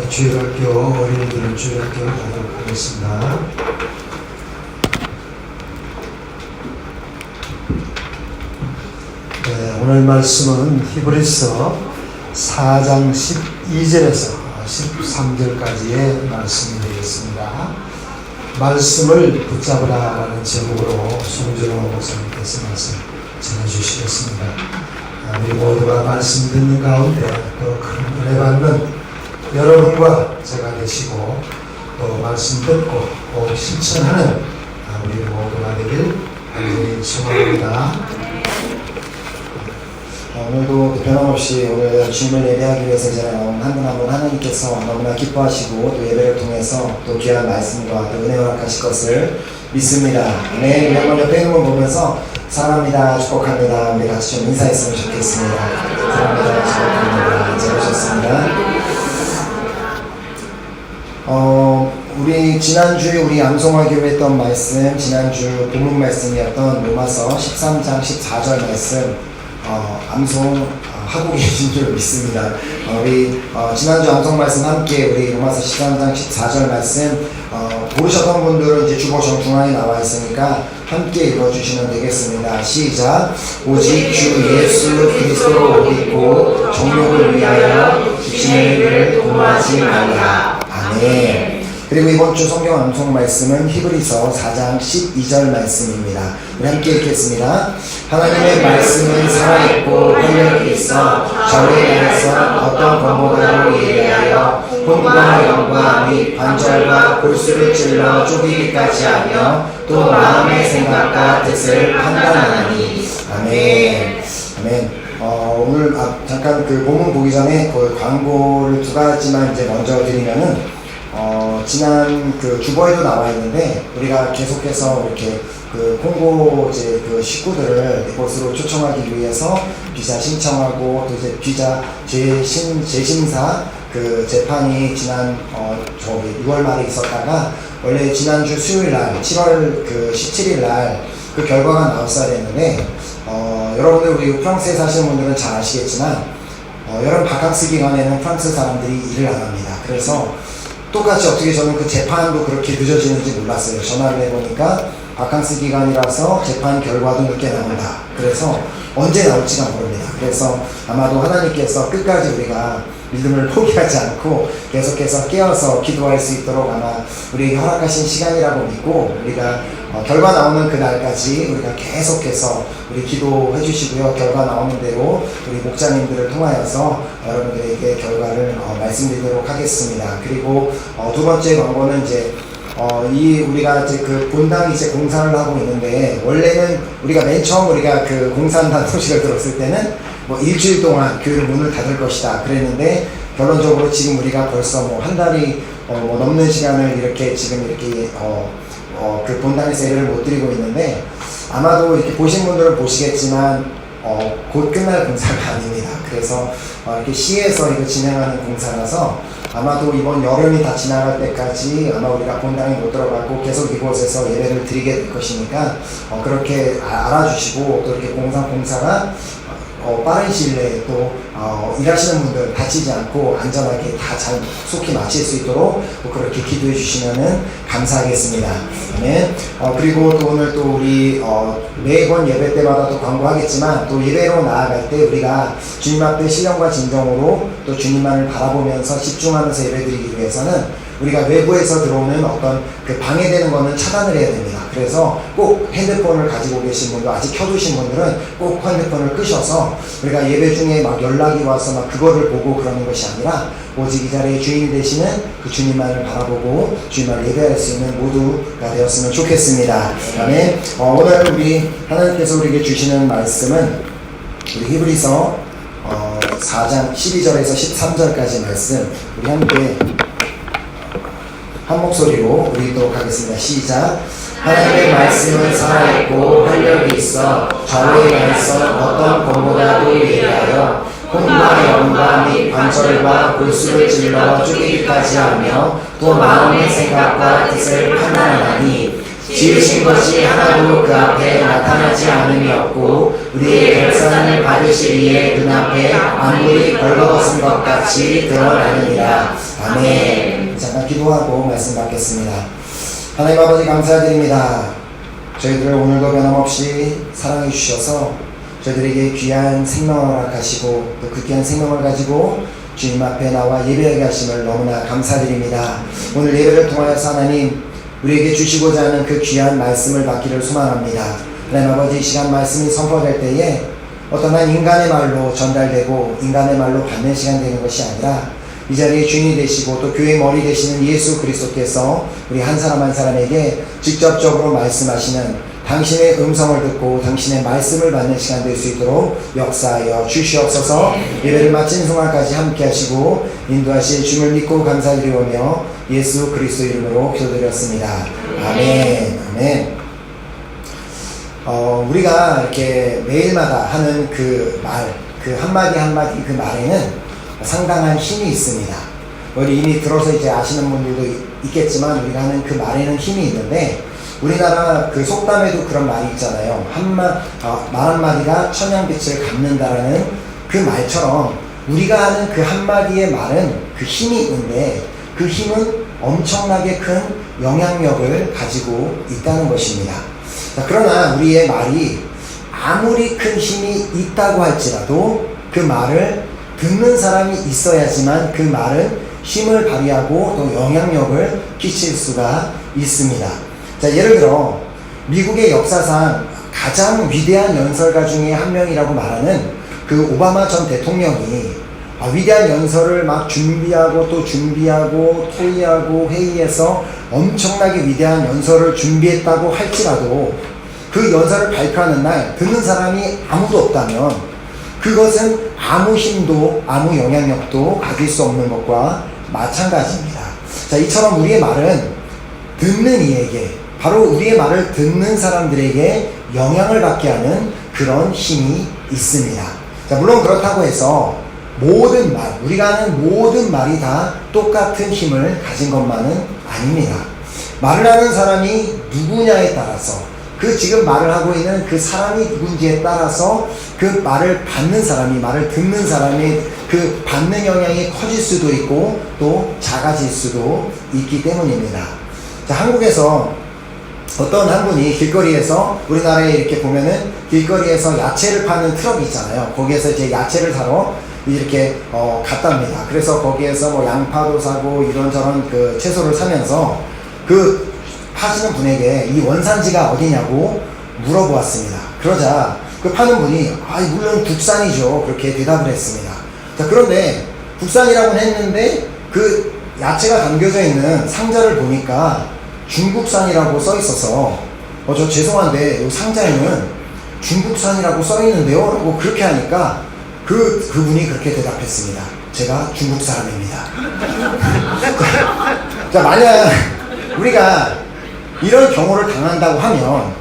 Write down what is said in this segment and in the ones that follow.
주일학교 어린이들은 주일학교 가도록 하겠습니다. 오늘 말씀은 히브리서 4장 12절에서 13절까지의 말씀이 되겠습니다. 말씀을 붙잡으라라는 제목으로 송준호 목사님께서 말씀 전해주시겠습니다. 우리 모두가 말씀 듣는 가운데 또 큰 은혜 받는 여러분과 제가 되시고 또 말씀 듣고 또 실천하는 우리 모두가 되길 간절히 소망합니다. 오늘도 변함없이 오늘 주님을 예배하기 위해서 제가 나온 한 분 한 분 하나님께서 너무나 기뻐하시고 또 예배를 통해서 또 귀한 말씀과 또 은혜 허락하실 것을 믿습니다. 네, 우리 한번 옆에 있는 분 보면서 사랑합니다, 축복합니다. 우리 같이 좀 인사했으면 좋겠습니다. 사랑합니다, 축복합니다. 잘 오셨습니다. 우리 지난주에 우리 암송하기로 했던 말씀, 지난주 본문 말씀이었던 로마서 13장 14절 말씀 암송하고 계신 줄 믿습니다. 우리 지난주 암송 말씀 함께 우리 로마서 13장 14절 말씀 모르셨던 분들은 이제 주보성 중앙에 나와 있으니까 함께 읽어주시면 되겠습니다. 시작. 오직 주 예수 그리스도로 옷 입고 정욕을 위하여 주시는 일을 도모하지 말라. 아멘. 그리고 이번 주 성경 암송 말씀은 히브리서 4장 12절 말씀입니다. 우리 함께 읽겠습니다. 하나님의 말씀은 살아있고 활력이 있어 저를 향해서 어떤 검보다도 예리하여 혼과 영과 및 관절과 골수를 찔러 쪼개기까지 하며 또 마음의 생각과 뜻을 판단하나니. 아멘. 아멘. 오늘 잠깐 그 본문 보기 전에 그 광고를 두 가지만 이제 먼저 드리면은 지난 그 주보에도 나와 있는데 우리가 계속해서 이렇게 그 콩고 이제 그 식구들을 이곳으로 초청하기 위해서 비자 신청하고 또 이제 비자 재심사 그 재판이 지난 6월 말에 있었다가 원래 지난주 수요일 날 7월 그 17일 날 그 결과가 나왔어야 됐는데 여러분들 우리 프랑스에 사시는 분들은 잘 아시겠지만 여름 바캉스 기간에는 프랑스 사람들이 일을 안 합니다. 그래서 똑같이 어떻게 저는 그 재판도 그렇게 늦어지는지 몰랐어요. 전화를 해보니까 바캉스 기간이라서 재판 결과도 늦게 나온다. 그래서 언제 나올지가 모릅니다. 그래서 아마도 하나님께서 끝까지 우리가 믿음을 포기하지 않고 계속해서 깨어서 기도할 수 있도록 아마 우리에게 허락하신 시간이라고 믿고 우리가 결과 나오는 그날까지 우리가 계속해서 우리 기도해 주시고요. 결과 나오는 대로 우리 목자님들을 통하여서 여러분들에게 결과를 말씀드리도록 하겠습니다. 그리고 두 번째 광고는 이제 우리가 이제 그 본당 이제 공사를 하고 있는데 원래는 우리가 맨 처음 우리가 그 공사한다는 소식을 들었을 때는 뭐 일주일 동안 교회를 문을 닫을 것이다 그랬는데 결론적으로 지금 우리가 벌써 뭐 한 달이 넘는 시간을 이렇게 지금 이렇게 그 본당에서 예배를 못 드리고 있는데 아마도 이렇게 보신 분들은 보시겠지만 곧 끝날 공사가 아닙니다. 그래서 이렇게 시에서 이거 진행하는 공사라서 아마도 이번 여름이 다 지나갈 때까지 아마 우리가 본당에 못 들어가고 계속 이곳에서 예배를 드리게 될 것이니까 그렇게 알아주시고 또 이렇게 공사가 빠른 시일 내에 또 일하시는 분들 다치지 않고 안전하게 다 잘 속히 마칠 수 있도록 또 그렇게 기도해 주시면은 감사하겠습니다. 네. 그리고 또 오늘 또 우리 매번 예배 때마다 또 광고하겠지만 또 예배로 나아갈 때 우리가 주님 앞에 신령과 진정으로 또 주님만을 바라보면서 집중하면서 예배드리기 위해서는 우리가 외부에서 들어오는 어떤 그 방해되는 거는 차단을 해야 됩니다. 그래서 꼭 핸드폰을 가지고 계신 분들, 아직 켜두신 분들은 꼭 핸드폰을 끄셔서 우리가 예배 중에 막 연락이 와서 막 그거를 보고 그러는 것이 아니라 오직 이 자리의 주인이 되시는 그 주님만을 바라보고 주님만을 예배할 수 있는 모두가 되었으면 좋겠습니다. 그다음에 오늘 우리 하나님께서 우리에게 주시는 말씀은 우리 히브리서 4장 12절에서 13절까지 말씀 우리 함께 한 목소리로 읽도록 하겠습니다. 시작. 하나님의 말씀은 살아있고 활력이 있어 좌우에 가서 어떤 검보다도 예리하여 혼과 영과 및 관절과 골수를 찔러 쪼개기까지 하며 또 마음의 생각과 뜻을 판단하나니. 지으신 것이 하나도 그 앞에 나타나지 않음이 없고 우리의 결산을 받으시기에 눈앞에 만물이 벌거벗은 것 같이 드러나느니라. 아멘. 잠깐 기도하고 말씀 받겠습니다. 하나님 아버지 감사드립니다. 저희들을 오늘도 변함없이 사랑해 주셔서 저희들에게 귀한 생명을 허락하시고 또 그 귀한 생명을 가지고 주님 앞에 나와 예배하게 하심을 너무나 감사드립니다. 오늘 예배를 통하여서 하나님 우리에게 주시고자 하는 그 귀한 말씀을 받기를 소망합니다. 하나님 아버지 이 시간 말씀이 선포될 때에 어떤 한 인간의 말로 전달되고 인간의 말로 받는 시간 되는 것이 아니라 이 자리에 주인이 되시고 또 교회의 머리 되시는 예수 그리스도께서 우리 한 사람 한 사람에게 직접적으로 말씀하시는 당신의 음성을 듣고 당신의 말씀을 받는 시간 될 수 있도록 역사하여 주시옵소서. 예배를 마친 순간까지 함께 하시고 인도하실 주를 믿고 감사드리오며 예수 그리스도 이름으로 기도드렸습니다. 아멘. 아멘. 우리가 이렇게 매일마다 하는 그 말, 그 한마디 한마디 그 말에는 상당한 힘이 있습니다. 우리 이미 들어서 이제 아시는 분들도 있겠지만 우리가 하는 그 말에는 힘이 있는데 우리나라 그 속담에도 그런 말이 있잖아요. 말 한마디가 천냥빛을 갚는다라는 그 말처럼 우리가 하는 그 한마디의 말은 그 힘이 있는데 그 힘은 엄청나게 큰 영향력을 가지고 있다는 것입니다. 자, 그러나 우리의 말이 아무리 큰 힘이 있다고 할지라도 그 말을 듣는 사람이 있어야지만 그 말은 힘을 발휘하고 또 영향력을 끼칠 수가 있습니다. 자, 예를 들어 미국의 역사상 가장 위대한 연설가 중에 한 명이라고 말하는 그 오바마 전 대통령이 위대한 연설을 막 준비하고 또 준비하고 토의하고 회의해서 엄청나게 위대한 연설을 준비했다고 할지라도 그 연설을 발표하는 날 듣는 사람이 아무도 없다면 그것은 아무 힘도 아무 영향력도 가질 수 없는 것과 마찬가지입니다. 자, 이처럼 우리의 말은 듣는 이에게 바로 우리의 말을 듣는 사람들에게 영향을 받게 하는 그런 힘이 있습니다. 자, 물론 그렇다고 해서 모든 말, 우리가 하는 모든 말이 다 똑같은 힘을 가진 것만은 아닙니다. 말을 하는 사람이 누구냐에 따라서 그 지금 말을 하고 있는 그 사람이 누군지에 따라서 그 말을 받는 사람이, 말을 듣는 사람이 그 받는 영향이 커질 수도 있고 또 작아질 수도 있기 때문입니다. 자, 한국에서 어떤 한 분이 길거리에서 우리나라에 이렇게 보면은 길거리에서 야채를 파는 트럭이 있잖아요. 거기에서 이제 야채를 사러 이렇게 갔답니다. 그래서 거기에서 뭐 양파도 사고 이런저런 그 채소를 사면서 그 파시는 분에게 이 원산지가 어디냐고 물어보았습니다. 그러자 그 파는 분이 물론 국산이죠. 그렇게 대답을 했습니다. 자, 그런데 국산이라고는 했는데 그 야채가 담겨져 있는 상자를 보니까 중국산이라고 써 있어서 저 죄송한데 이 상자에는 중국산이라고 써 있는데요? 라고 그렇게 하니까 그분이 그렇게 대답했습니다. 제가 중국 사람입니다. 자, 만약 우리가 이런 경우를 당한다고 하면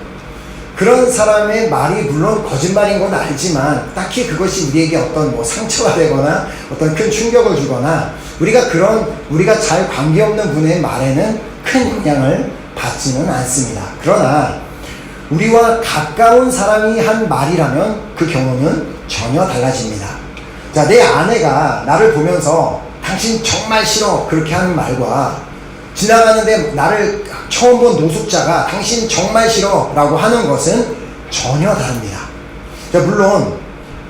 그런 사람의 말이 물론 거짓말인 건 알지만 딱히 그것이 우리에게 어떤 뭐 상처가 되거나 어떤 큰 충격을 주거나 우리가 잘 관계없는 분의 말에는 큰 영향을 받지는 않습니다. 그러나 우리와 가까운 사람이 한 말이라면 그 경우는 전혀 달라집니다. 자, 내 아내가 나를 보면서 당신 정말 싫어 그렇게 하는 말과 지나가는데 나를 처음 본 노숙자가 당신 정말 싫어 라고 하는 것은 전혀 다릅니다. 자, 물론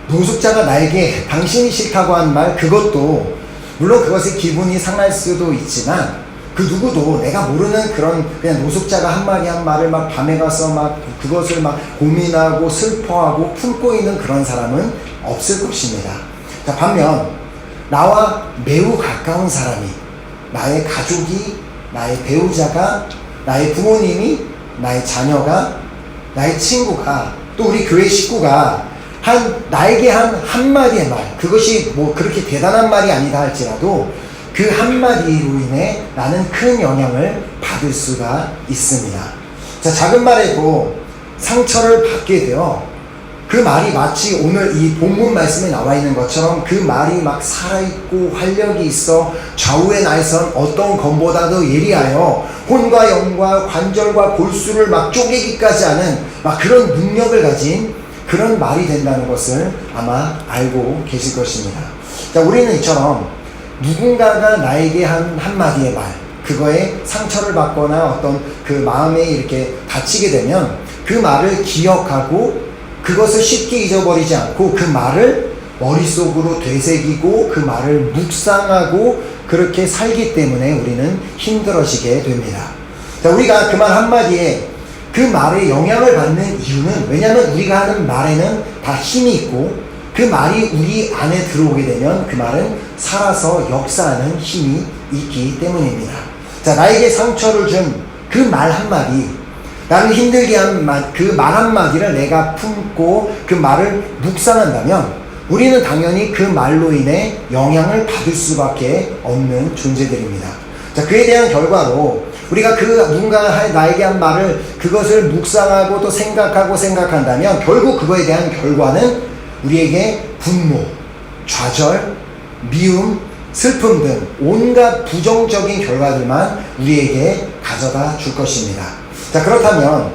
노숙자가 나에게 당신이 싫다고 하는 말 그것도 물론 그것이 기분이 상할 수도 있지만 그 누구도 내가 모르는 그냥 노숙자가 한 말을 막 밤에 가서 막 그것을 막 고민하고 슬퍼하고 품고 있는 그런 사람은 없을 것입니다. 자, 반면 나와 매우 가까운 사람이 나의 가족이 나의 배우자가 나의 부모님이 나의 자녀가 나의 친구가 또 우리 교회 식구가 나에게 한 한마디의 말 그것이 뭐 그렇게 대단한 말이 아니다 할지라도 그 한마디로 인해 나는 큰 영향을 받을 수가 있습니다. 자, 작은 말에도 상처를 받게 되어 그 말이 마치 오늘 이 본문 말씀에 나와 있는 것처럼 그 말이 막 살아있고 활력이 있어 좌우의 날선 어떤 검보다도 예리하여 혼과 영과 관절과 골수를 막 쪼개기까지 하는 막 그런 능력을 가진 그런 말이 된다는 것을 아마 알고 계실 것입니다. 자, 우리는 이처럼 누군가가 나에게 한 한마디의 말, 그거에 상처를 받거나 어떤 그 마음에 이렇게 다치게 되면 그 말을 기억하고 그것을 쉽게 잊어버리지 않고 그 말을 머릿속으로 되새기고 그 말을 묵상하고 그렇게 살기 때문에 우리는 힘들어지게 됩니다. 자, 우리가 그 말 한마디에 그 말에 영향을 받는 이유는 왜냐하면 우리가 하는 말에는 다 힘이 있고 그 말이 우리 안에 들어오게 되면 그 말은 살아서 역사하는 힘이 있기 때문입니다. 자, 나에게 상처를 준 그 말 한마디, 나를 힘들게 한 그 말 한마디를 내가 품고 그 말을 묵상한다면 우리는 당연히 그 말로 인해 영향을 받을 수밖에 없는 존재들입니다. 자, 그에 대한 결과로 우리가 그 누군가 나에게 한 말을 그것을 묵상하고 또 생각한다면 결국 그거에 대한 결과는 우리에게 분노, 좌절, 미움, 슬픔 등 온갖 부정적인 결과들만 우리에게 가져다 줄 것입니다. 자, 그렇다면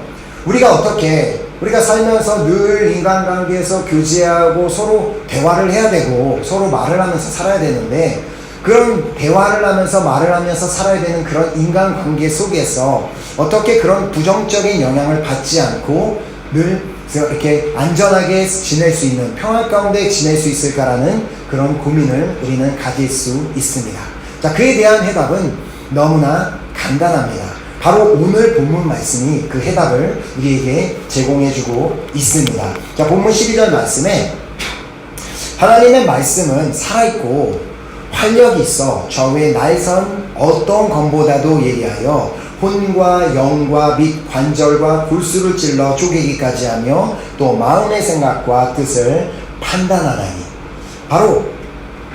우리가 살면서 늘 인간관계에서 교제하고 서로 대화를 해야 되고 서로 말을 하면서 살아야 되는데 그런 대화를 하면서 말을 하면서 살아야 되는 그런 인간관계 속에서 어떻게 그런 부정적인 영향을 받지 않고 늘 이렇게 안전하게 지낼 수 있는 평화 가운데 지낼 수 있을까라는 그런 고민을 우리는 가질 수 있습니다. 자, 그에 대한 해답은 너무나 간단합니다. 바로 오늘 본문 말씀이 그 해답을 우리에게 제공해주고 있습니다. 자, 본문 12절 말씀에 하나님의 말씀은 살아있고 활력이 있어 좌우의 날선 어떤 검보다도 예리하여 혼과 영과 및 관절과 골수를 찔러 쪼개기까지 하며 또 마음의 생각과 뜻을 판단하나니. 바로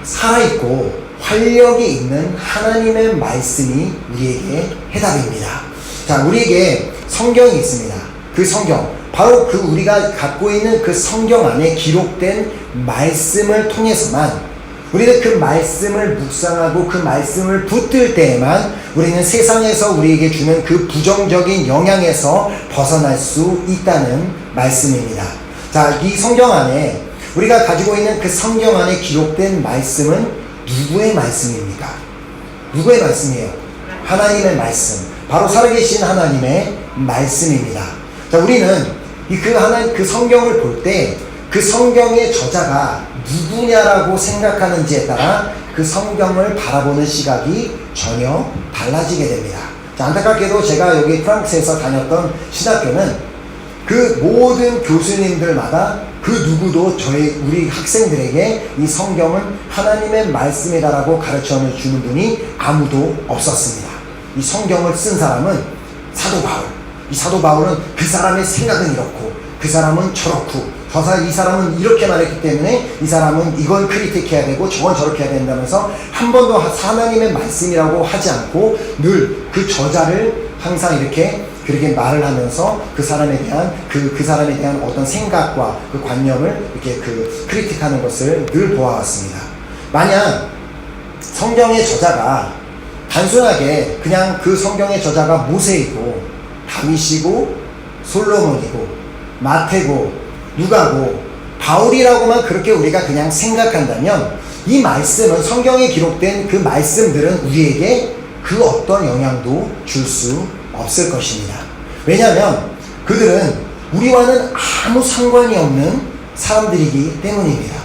살아있고 활력이 있는 하나님의 말씀이 우리에게 해답입니다. 자, 우리에게 성경이 있습니다. 그 성경, 바로 그 우리가 갖고 있는 그 성경 안에 기록된 말씀을 통해서만 우리는 그 말씀을 묵상하고 그 말씀을 붙들 때에만 우리는 세상에서 우리에게 주는 그 부정적인 영향에서 벗어날 수 있다는 말씀입니다. 자, 이 성경 안에 우리가 가지고 있는 그 성경 안에 기록된 말씀은 누구의 말씀입니까? 누구의 말씀이에요? 하나님의 말씀. 바로 살아계신 하나님의 말씀입니다. 자, 우리는 그 성경을 볼 때 그 성경의 저자가 누구냐라고 생각하는지에 따라 그 성경을 바라보는 시각이 전혀 달라지게 됩니다. 자, 안타깝게도 제가 여기 프랑스에서 다녔던 신학교는 그 모든 교수님들마다 그 누구도 우리 학생들에게 이 성경은 하나님의 말씀이다라고 가르쳐 주는 분이 아무도 없었습니다. 이 성경을 쓴 사람은 사도 바울. 이 사도 바울은 그 사람의 생각은 이렇고 그 사람은 저렇고 이 사람은 이렇게 말했기 때문에 이 사람은 이건 크리틱해야 되고 저건 저렇게 해야 된다면서 한 번도 하나님의 말씀이라고 하지 않고 늘 그 저자를 항상 그렇게 말을 하면서 그 사람에 대한 어떤 생각과 그 관념을 이렇게 크리틱하는 것을 늘 보아왔습니다. 만약 성경의 저자가 단순하게 그냥 그 성경의 저자가 모세이고 다윗이고 솔로몬이고 마태고 누가고 바울이라고만 그렇게 우리가 그냥 생각한다면 이 말씀은 성경에 기록된 그 말씀들은 우리에게 그 어떤 영향도 줄 수 없을 것입니다. 왜냐하면 그들은 우리와는 아무 상관이 없는 사람들이기 때문입니다.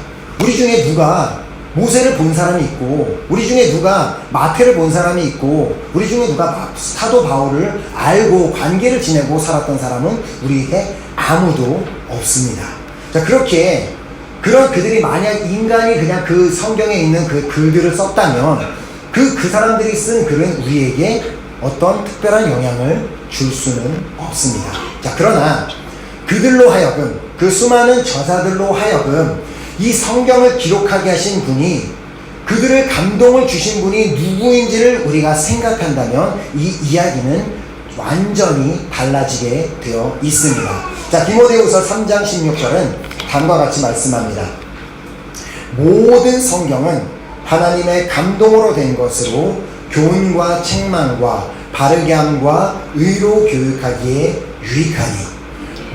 우리 중에 누가 모세를 본 사람이 있고 우리 중에 누가 마태를 본 사람이 있고 우리 중에 누가 사도 바울을 알고 관계를 지내고 살았던 사람은 우리에게 아무도 없습니다. 자, 그렇게 그들이 만약 인간이 그냥 그 성경에 있는 그 글들을 썼다면 그 사람들이 쓴 글은 우리에게 어떤 특별한 영향을 줄 수는 없습니다. 자, 그러나 그들로 하여금 그 수많은 저자들로 하여금 이 성경을 기록하게 하신 분이 그들을 감동을 주신 분이 누구인지를 우리가 생각한다면 이 이야기는 완전히 달라지게 되어 있습니다. 자, 디모데후서 3장 16절은 다음과 같이 말씀합니다. 모든 성경은 하나님의 감동으로 된 것으로 교훈과 책망과 바르게 함과 의로 교육하기에 유익하니.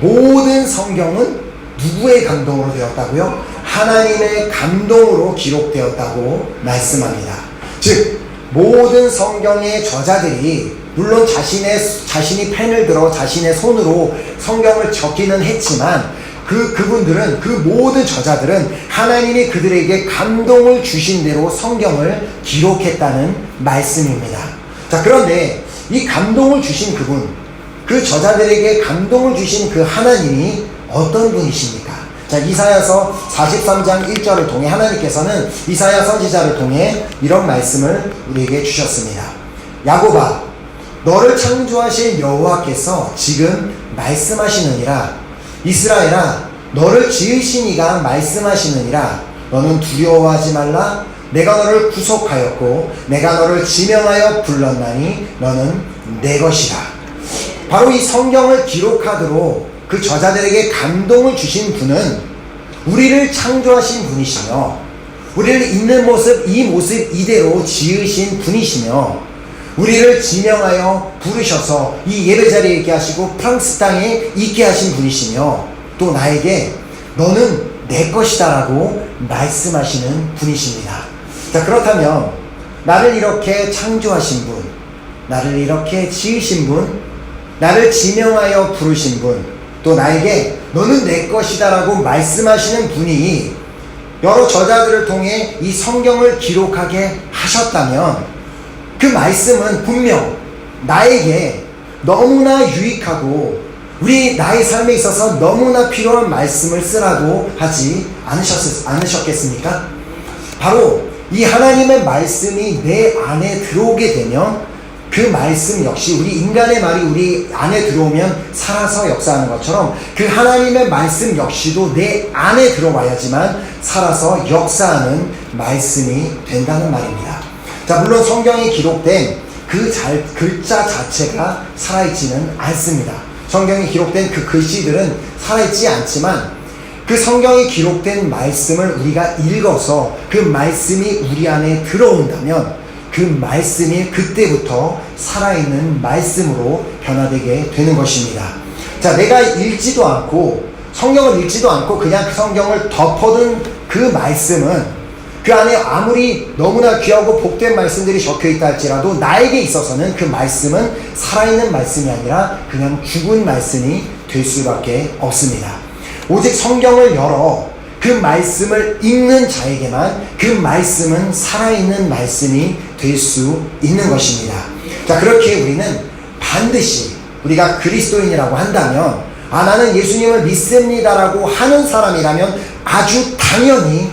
모든 성경은 누구의 감동으로 되었다고요? 하나님의 감동으로 기록되었다고 말씀합니다. 즉 모든 성경의 저자들이 물론 자신이 펜을 들어 자신의 손으로 성경을 적기는 했지만 그분들은, 그 모든 저자들은 하나님이 그들에게 감동을 주신 대로 성경을 기록했다는 말씀입니다. 자, 그런데 이 감동을 주신 그분, 그 저자들에게 감동을 주신 그 하나님이 어떤 분이십니까? 자, 이사야서 43장 1절을 통해 하나님께서는 이사야 선지자를 통해 이런 말씀을 우리에게 주셨습니다. 야곱아, 너를 창조하신 여호와께서 지금 말씀하시느니라. 이스라엘아, 너를 지으신 이가 말씀하시느니라. 너는 두려워하지 말라. 내가 너를 구속하였고 내가 너를 지명하여 불렀나니 너는 내 것이라. 바로 이 성경을 기록하도록 그 저자들에게 감동을 주신 분은 우리를 창조하신 분이시며 우리를 있는 모습, 이 모습 이대로 지으신 분이시며 우리를 지명하여 부르셔서 이 예배자리에 있게 하시고 프랑스 땅에 있게 하신 분이시며 또 나에게 너는 내 것이다 라고 말씀하시는 분이십니다. 자, 그렇다면 나를 이렇게 창조하신 분, 나를 이렇게 지으신 분, 나를 지명하여 부르신 분, 또 나에게 너는 내 것이다 라고 말씀하시는 분이 여러 저자들을 통해 이 성경을 기록하게 하셨다면 그 말씀은 분명 나에게 너무나 유익하고 나의 삶에 있어서 너무나 필요한 말씀을 쓰라고 하지 않으셨겠습니까? 바로 이 하나님의 말씀이 내 안에 들어오게 되면 그 말씀 역시 우리 인간의 말이 우리 안에 들어오면 살아서 역사하는 것처럼 그 하나님의 말씀 역시도 내 안에 들어와야지만 살아서 역사하는 말씀이 된다는 말입니다. 자, 물론 성경에 기록된 그 글자 자체가 살아있지는 않습니다. 성경에 기록된 그 글씨들은 살아있지 않지만 그 성경에 기록된 말씀을 우리가 읽어서 그 말씀이 우리 안에 들어온다면 그 말씀이 그때부터 살아있는 말씀으로 변화되게 되는 것입니다. 자, 내가 읽지도 않고 성경을 읽지도 않고 그냥 그 성경을 덮어둔 그 말씀은 그 안에 아무리 너무나 귀하고 복된 말씀들이 적혀있다 할지라도 나에게 있어서는 그 말씀은 살아있는 말씀이 아니라 그냥 죽은 말씀이 될 수밖에 없습니다. 오직 성경을 열어 그 말씀을 읽는 자에게만 그 말씀은 살아있는 말씀이 될 수 있는 것입니다. 자, 그렇게 우리는 반드시 우리가 그리스도인이라고 한다면 나는 예수님을 믿습니다라고 하는 사람이라면 아주 당연히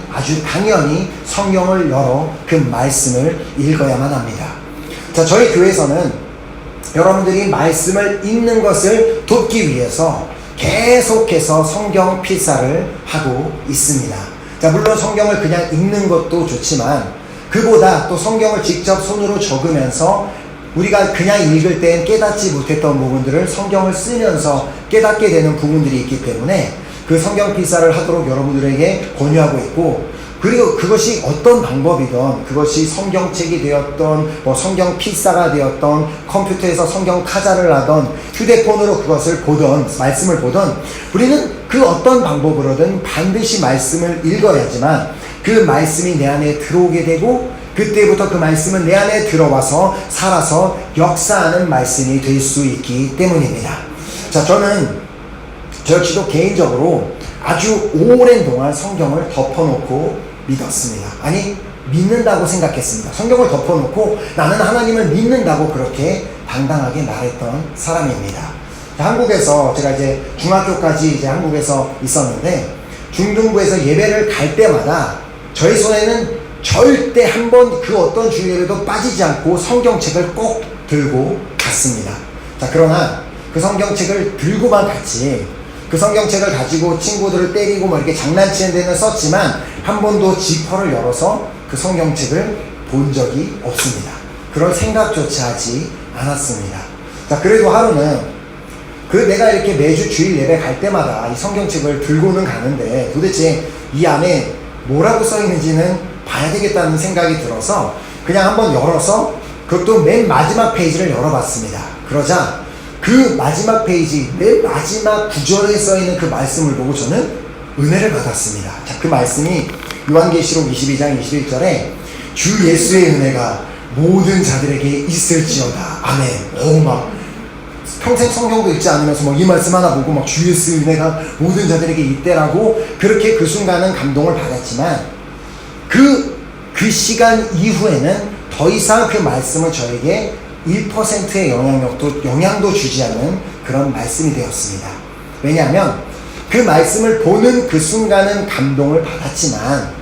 성경을 열어 그 말씀을 읽어야만 합니다. 자, 저희 교회에서는 여러분들이 말씀을 읽는 것을 돕기 위해서 계속해서 성경 필사를 하고 있습니다. 자, 물론 성경을 그냥 읽는 것도 좋지만 그보다 또 성경을 직접 손으로 적으면서 우리가 그냥 읽을 땐 깨닫지 못했던 부분들을 성경을 쓰면서 깨닫게 되는 부분들이 있기 때문에 그 성경 필사를 하도록 여러분들에게 권유하고 있고, 그리고 그것이 어떤 방법이든 그것이 성경책이 되었던 성경 필사가 되었던 컴퓨터에서 성경 타자를 하던 휴대폰으로 그것을 보던 말씀을 보던 우리는 그 어떤 방법으로든 반드시 말씀을 읽어야지만 그 말씀이 내 안에 들어오게 되고 그때부터 그 말씀은 내 안에 들어와서 살아서 역사하는 말씀이 될 수 있기 때문입니다. 자, 저 역시도 개인적으로 아주 오랜 동안 성경을 덮어놓고 믿었습니다. 아니, 믿는다고 생각했습니다. 성경을 덮어놓고 나는 하나님을 믿는다고 그렇게 당당하게 말했던 사람입니다. 한국에서 제가 이제 중학교까지 이제 한국에서 있었는데 중등부에서 예배를 갈 때마다 저희 손에는 절대 한 번 그 어떤 주일에도 빠지지 않고 성경책을 꼭 들고 갔습니다. 자, 그러나 그 성경책을 들고만 갔지 그 성경책을 가지고 친구들을 때리고 뭐 이렇게 장난치는 데는 썼지만 한 번도 지퍼를 열어서 그 성경책을 본 적이 없습니다. 그럴 생각조차 하지 않았습니다. 자, 그래도 하루는 내가 이렇게 매주 주일 예배 갈 때마다 이 성경책을 들고는 가는데 도대체 이 안에 뭐라고 써 있는지는 봐야 되겠다는 생각이 들어서 그냥 한번 열어서 그것도 맨 마지막 페이지를 열어봤습니다. 그러자 그 마지막 페이지, 맨 마지막 구절에 써 있는 그 말씀을 보고 저는 은혜를 받았습니다. 자, 그 말씀이 요한계시록 22장 21절에 주 예수의 은혜가 모든 자들에게 있을지어다. 아멘. 막 평생 성경도 읽지 않으면서 이 말씀 하나 보고 막 주 예수의 은혜가 모든 자들에게 있대라고 그렇게 그 순간은 감동을 받았지만 그 시간 이후에는 더 이상 그 말씀은 저에게 1%의 영향도 주지 않는 그런 말씀이 되었습니다. 왜냐하면 그 말씀을 보는 그 순간은 감동을 받았지만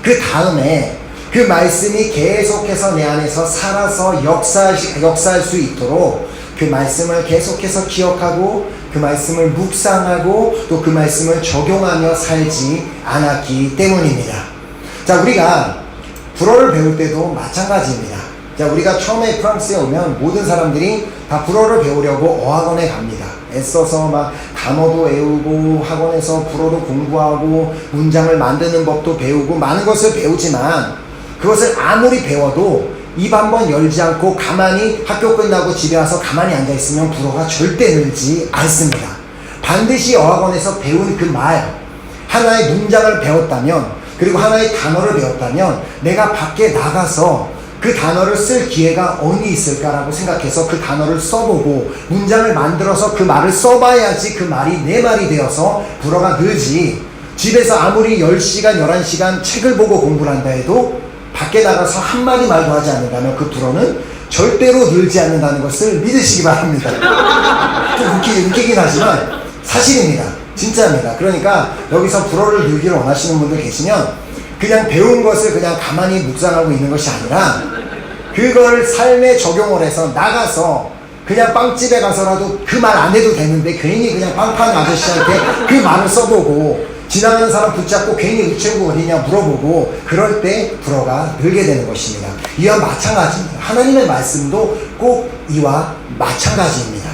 그 다음에 그 말씀이 계속해서 내 안에서 살아서 역사할 수 있도록 그 말씀을 계속해서 기억하고 그 말씀을 묵상하고 또 그 말씀을 적용하며 살지 않았기 때문입니다. 자, 우리가 불어를 배울 때도 마찬가지입니다. 자, 우리가 처음에 프랑스에 오면 모든 사람들이 다 불어를 배우려고 어학원에 갑니다. 애써서 막 단어도 외우고 학원에서 불어도 공부하고 문장을 만드는 법도 배우고 많은 것을 배우지만 그것을 아무리 배워도 입 한번 열지 않고 가만히 학교 끝나고 집에 와서 가만히 앉아있으면 불어가 절대 늘지 않습니다. 반드시 어학원에서 배운 그 말, 하나의 문장을 배웠다면 그리고 하나의 단어를 배웠다면 내가 밖에 나가서 그 단어를 쓸 기회가 어디 있을까라고 생각해서 그 단어를 써보고 문장을 만들어서 그 말을 써봐야지 그 말이 내 말이 되어서 불어가 늘지, 집에서 아무리 10시간 11시간 책을 보고 공부를 한다 해도 밖에 나가서 한마디 말도 하지 않는다면 그 불어는 절대로 늘지 않는다는 것을 믿으시기 바랍니다. 좀 웃기긴 하지만 사실입니다. 진짜입니다. 그러니까 여기서 불어를 늘기를 원하시는 분들 계시면 그냥 배운 것을 그냥 가만히 묵상하고 있는 것이 아니라 그걸 삶에 적용을 해서 나가서 그냥 빵집에 가서라도 그 말 안 해도 되는데 괜히 그냥 빵 파는 아저씨한테 그 말을 써보고 지나가는 사람 붙잡고 괜히 우체국 어디냐 물어보고 그럴 때 불어가 늘게 되는 것입니다. 이와 마찬가지입니다. 하나님의 말씀도 꼭 이와 마찬가지입니다.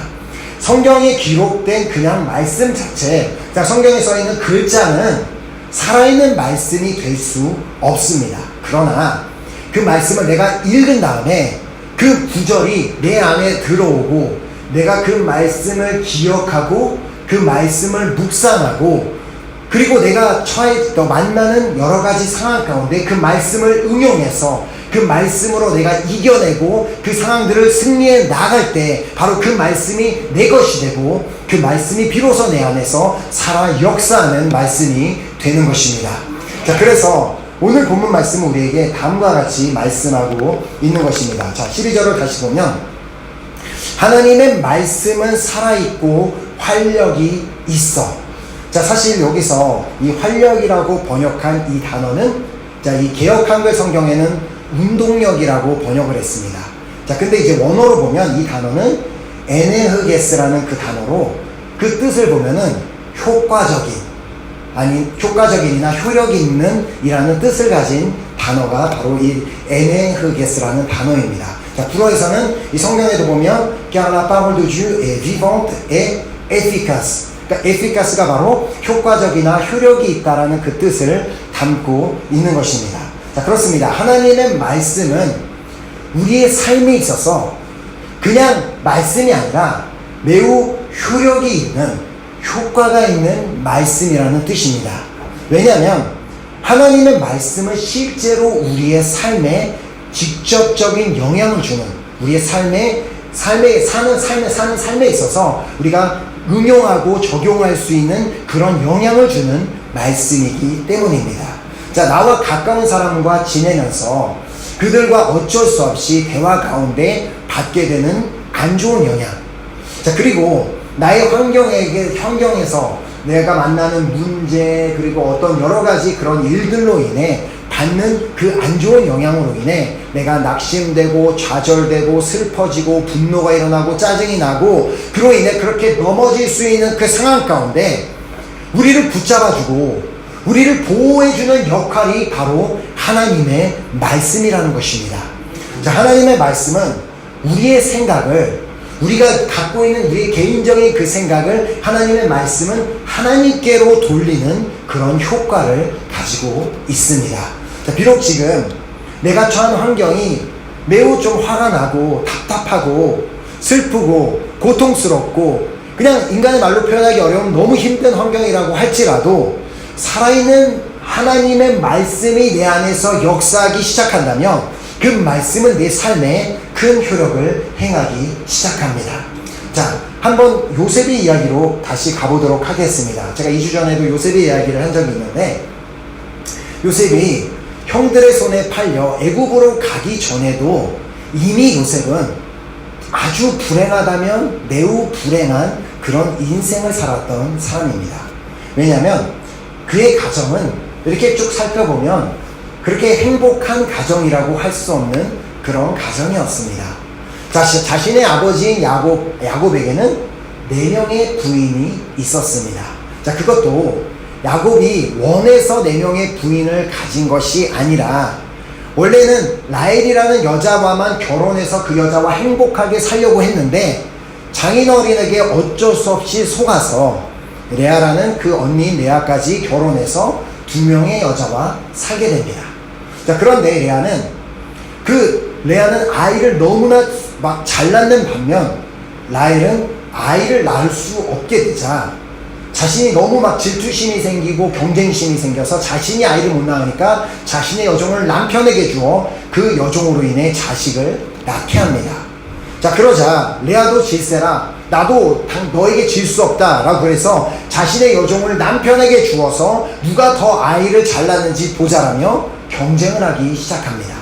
성경에 기록된 그냥 말씀 자체, 성경에 써있는 글자는 살아있는 말씀이 될 수 없습니다. 그러나 그 말씀을 내가 읽은 다음에 그 구절이 내 안에 들어오고 내가 그 말씀을 기억하고 그 말씀을 묵상하고 그리고 내가 만나는 여러 가지 상황 가운데 그 말씀을 응용해서 그 말씀으로 내가 이겨내고 그 상황들을 승리해 나갈 때 바로 그 말씀이 내 것이 되고 그 말씀이 비로소 내 안에서 살아 역사하는 말씀이 되는 것입니다. 자, 그래서 오늘 본문 말씀은 우리에게 다음과 같이 말씀하고 있는 것입니다. 자, 12절을 다시 보면 하나님의 말씀은 살아있고 활력이 있어. 자, 사실 여기서 이 활력이라고 번역한 이 단어는 이 개역 한글 성경에는 운동력이라고 번역을 했습니다. 자, 근데 이제 원어로 보면 이 단어는 에네흐게스라는 그 단어로 그 뜻을 보면은 효과적인이나 효력 있는 이라는 뜻을 가진 단어가 바로 이 에네흐게스라는 단어입니다. 자, 불어에서는 이 성경에도 보면 car la parole de Dieu est vivante et efficace. 그러니까 efficace가 바로 효과적이나 효력이 있다라는 그 뜻을 담고 있는 것입니다. 자, 그렇습니다. 하나님의 말씀은 우리의 삶에 있어서 그냥 말씀이 아니라 매우 효력이 있는, 효과가 있는 말씀이라는 뜻입니다. 왜냐하면 하나님의 말씀은 실제로 우리의 삶에 직접적인 영향을 주는, 우리의 사는 삶에 있어서 우리가 응용하고 적용할 수 있는 그런 영향을 주는 말씀이기 때문입니다. 자, 나와 가까운 사람과 지내면서 그들과 어쩔 수 없이 대화 가운데 받게 되는 안 좋은 영향. 자, 그리고 나의 환경에서 내가 만나는 문제 그리고 어떤 여러 가지 그런 일들로 인해 받는 그 안 좋은 영향으로 인해 내가 낙심되고 좌절되고 슬퍼지고 분노가 일어나고 짜증이 나고 그로 인해 그렇게 넘어질 수 있는 그 상황 가운데 우리를 붙잡아주고 우리를 보호해주는 역할이 바로 하나님의 말씀이라는 것입니다. 자, 하나님의 말씀은 우리의 생각을 우리가 갖고 있는 우리의 개인적인 그 생각을 하나님의 말씀은 하나님께로 돌리는 그런 효과를 가지고 있습니다. 자, 비록 지금 내가 처한 환경이 매우 좀 화가 나고 답답하고 슬프고 고통스럽고 그냥 인간의 말로 표현하기 어려운 너무 힘든 환경이라고 할지라도 살아있는 하나님의 말씀이 내 안에서 역사하기 시작한다면 그 말씀은 내 삶에 큰 효력을 행하기 시작합니다. 자, 한번 요셉의 이야기로 다시 가보도록 하겠습니다. 제가 2주 전에도 요셉의 이야기를 한 적이 있는데 요셉이 형들의 손에 팔려 애굽으로 가기 전에도 이미 요셉은 아주 불행하다면 매우 불행한 그런 인생을 살았던 사람입니다. 왜냐하면 그의 가정은 이렇게 쭉 살펴보면 그렇게 행복한 가정이라고 할 수 없는 그런 가정이었습니다. 자신의 아버지인 야곱에게는 4명의 부인이 있었습니다. 자, 그것도 야곱이 원해서 4명의 부인을 가진 것이 아니라 원래는 라헬이라는 여자와만 결혼해서 그 여자와 행복하게 살려고 했는데 장인어른에게 어쩔 수 없이 속아서 레아라는 그 언니인 레아까지 결혼해서 2명의 여자와 살게 됩니다. 자, 그런데 레아는 아이를 너무나 막 잘 낳는 반면 라헬은 아이를 낳을 수 없게 되자 자신이 너무 막 질투심이 생기고 경쟁심이 생겨서 자신이 아이를 못 낳으니까 자신의 여종을 남편에게 주어 그 여종으로 인해 자식을 낳게 합니다. 자, 그러자 레아도 질세라 나도 너에게 질 수 없다 라고 그래서 자신의 여종을 남편에게 주어서 누가 더 아이를 잘 낳는지 보자라며 경쟁을 하기 시작합니다.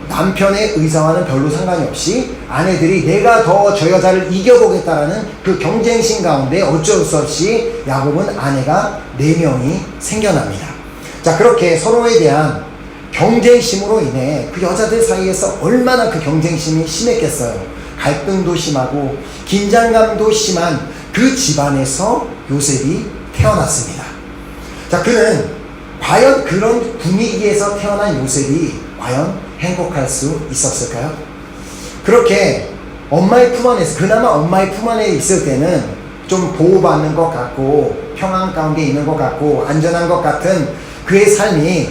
남편의 의사와는 별로 상관이 없이 아내들이 내가 더 저 여자를 이겨보겠다라는 그 경쟁심 가운데 어쩔 수 없이 야곱은 아내가 4명이 생겨납니다. 자, 그렇게 서로에 대한 경쟁심으로 인해 그 여자들 사이에서 얼마나 그 경쟁심이 심했겠어요. 갈등도 심하고 긴장감도 심한 그 집안에서 요셉이 태어났습니다. 자, 그는 과연 그런 분위기에서 태어난 요셉이 과연 행복할 수 있었을까요? 그렇게 엄마의 품 안에서 그나마 엄마의 품 안에 있을 때는 좀 보호받는 것 같고 평안 가운데 있는 것 같고 안전한 것 같은 그의 삶이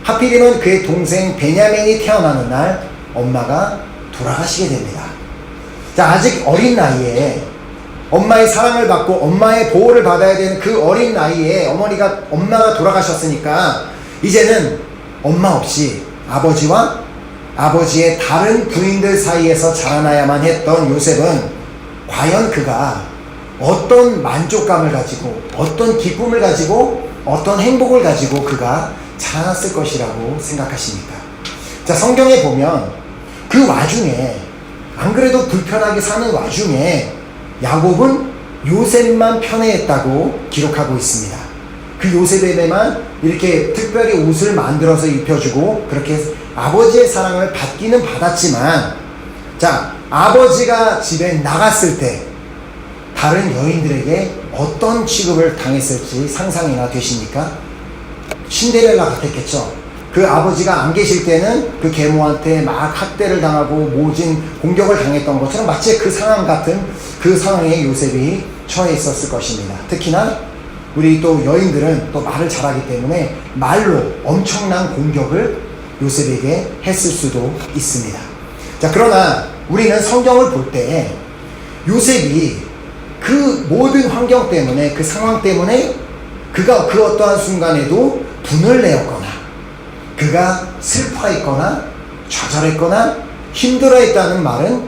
하필이면 그의 동생 베냐민이 태어나는 날 엄마가 돌아가시게 됩니다. 자, 아직 어린 나이에 엄마의 사랑을 받고 엄마의 보호를 받아야 되는 그 어린 나이에 엄마가 돌아가셨으니까 이제는 엄마 없이 아버지와 아버지의 다른 부인들 사이에서 자라나야만 했던 요셉은 과연 그가 어떤 만족감을 가지고 어떤 기쁨을 가지고 어떤 행복을 가지고 그가 자라났을 것이라고 생각하십니까? 자, 성경에 보면 그 와중에 안 그래도 불편하게 사는 와중에 야곱은 요셉만 편애했다고 기록하고 있습니다. 그 요셉에게만 이렇게 특별히 옷을 만들어서 입혀주고 그렇게 아버지의 사랑을 받기는 받았지만 자, 아버지가 집에 나갔을 때 다른 여인들에게 어떤 취급을 당했을지 상상이나 되십니까? 신데렐라 같았겠죠. 그 아버지가 안 계실 때는 그 계모한테 막 학대를 당하고 모진 공격을 당했던 것처럼 마치 그 상황 같은 그 상황에 요셉이 처해 있었을 것입니다. 특히나 우리 또 여인들은 또 말을 잘하기 때문에 말로 엄청난 공격을 요셉에게 했을 수도 있습니다. 자, 그러나 우리는 성경을 볼 때 요셉이 그 모든 환경 때문에 그 상황 때문에 그가 그 어떠한 순간에도 분을 내었거나 그가 슬퍼했거나 좌절했거나 힘들어했다는 말은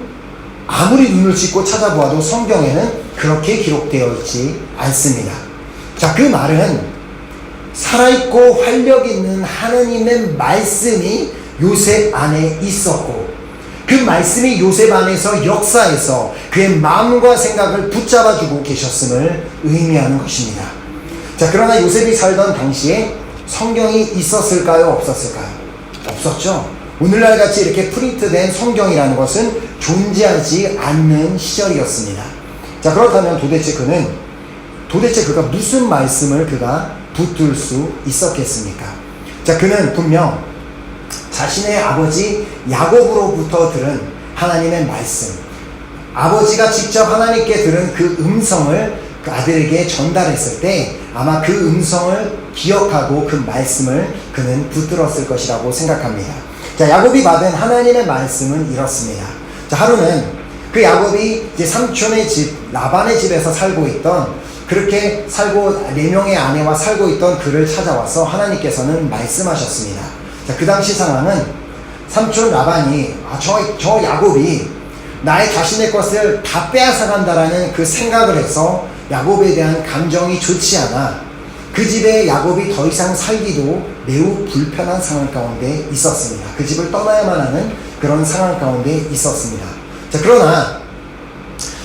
아무리 눈을 씻고 찾아보아도 성경에는 그렇게 기록되어 있지 않습니다. 자, 그 말은 살아있고 활력 있는 하나님의 말씀이 요셉 안에 있었고 그 말씀이 요셉 안에서 역사해서 그의 마음과 생각을 붙잡아주고 계셨음을 의미하는 것입니다. 자, 그러나 요셉이 살던 당시에 성경이 있었을까요? 없었을까요? 없었죠. 오늘날 같이 이렇게 프린트된 성경이라는 것은 존재하지 않는 시절이었습니다. 자, 그렇다면 도대체 그가 무슨 말씀을 그가 붙들 수 있었겠습니까? 자, 그는 분명 자신의 아버지 야곱으로부터 들은 하나님의 말씀, 아버지가 직접 하나님께 들은 그 음성을 그 아들에게 전달했을 때 아마 그 음성을 기억하고 그 말씀을 그는 붙들었을 것이라고 생각합니다. 자, 야곱이 받은 하나님의 말씀은 이렇습니다. 자, 하루는 그 야곱이 이제 삼촌의 집, 라반의 집에서 살고 있던, 그렇게 살고 4명의 아내와 살고 있던 그를 찾아와서 하나님께서는 말씀하셨습니다. 자, 그 당시 상황은 삼촌 라반이 저 야곱이 나의 자신의 것을 다 빼앗아간다라는 그 생각을 해서 야곱에 대한 감정이 좋지 않아 그 집에 야곱이 더 이상 살기도 매우 불편한 상황 가운데 있었습니다. 그 집을 떠나야만 하는 그런 상황 가운데 있었습니다. 자, 그러나